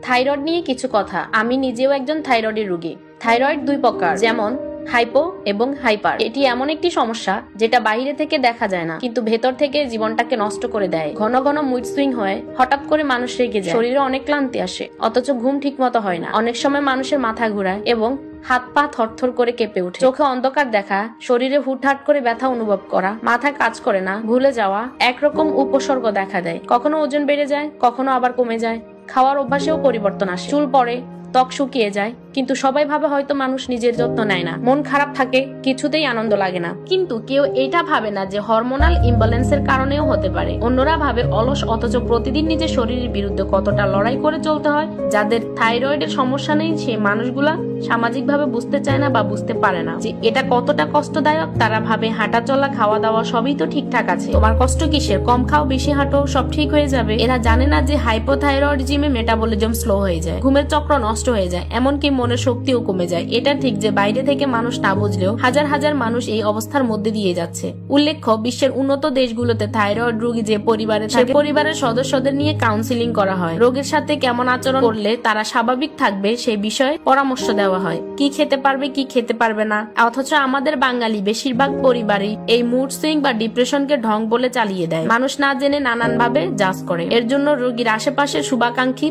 Thyroid নিয়ে কিছু কথা। আমি নিজেও একজন থাইরয়েডের রোগী। থাইরয়েড দুই প্রকার, যেমন হাইপো এবং হাইপার। এটি এমন একটি সমস্যা যেটা বাইরে থেকে দেখা যায় না, কিন্তু ভেতর থেকে জীবনটাকে নষ্ট করে দেয়। ঘন ঘন মুড সুইং হয়, হঠাৎ করে মানুষ রেগে যায়, শরীরে অনেক ক্লান্তি আসে, অথচ ঘুম ঠিক মতো হয় না। অনেক সময় মানুষের মাথা ঘুরায় এবং হাত পা থরথর করে কেঁপে ওঠে, চোখে অন্ধকার দেখা, শরীরে হুটহাট করে ব্যথা অনুভব করা, মাথা কাজ করে না, ভুলে যাওয়া, একরকম উপসর্গ দেখা দেয়। কখনো ওজন বেড়ে যায়, কখনো আবার কমে যায়। খাওয়ার অভ্যাসেও পরিবর্তন আসে, চুল পড়ে, ত্বক শুকিয়ে যায়। কিন্তু সবাই ভাবে হয়তো মানুষ নিজের যত্ন নেয় না, মন খারাপ থাকে, কিছুতেই আনন্দ লাগে না। কিন্তু কেউ এটা ভাবে না যে হরমোনাল ইমব্যালেন্সের কারণেও হতে পারে। অন্যরা ভাবে অলস, অথচ প্রতিদিন নিজের শরীরের বিরুদ্ধে কতটা লড়াই করে চলতে হয়। যাদের থাইরয়েডের সমস্যা নেই সেই মানুষগুলা সামাজিকভাবে বুঝতে চায় না বা বুঝতে পারে না যে এটা কতটা কষ্টদায়ক। তারা ভাবে হাঁটা চলা, খাওয়া দাওয়া সবই তো ঠিকঠাক আছে, তোমার কষ্ট কিসের, কম খাও বেশি হাঁটো সব ঠিক হয়ে যাবে। এরা জানে না যে হাইপোথাইরয়েডিজমে মেটাবলিজম স্লো হয়ে যায়, ঘুমের চক্র নষ্ট হয়ে যায়, এমনকি মনের শক্তিও কমে যায়। এটা ঠিক যে বাইরে থেকে মানুষ না বুঝলেও হাজার হাজার মানুষ এই অবস্থার মধ্যে দিয়ে যাচ্ছে। উল্লেখ্য, বিশ্বের উন্নত দেশগুলোতে থাইরয়েড রোগী যে পরিবারে থাকে, পরিবারের সদস্যদের নিয়ে কাউন্সিলিং করা হয়। রোগীর সাথে কেমন আচরণ করলে তারা স্বাভাবিক থাকবে সেই বিষয়ে পরামর্শ দেওয়া হয়, কি খেতে পারবে কি খেতে পারবে না। অথচ আমাদের বাঙালি বেশিরভাগ পরিবারই এই মুড সুইং বা ডিপ্রেশনকে ঢং বলে চালিয়ে দেয়। মানুষ না জেনে নানান ভাবে জাজ করে। এর জন্য রোগীর আশেপাশে শুভাকাঙ্ক্ষী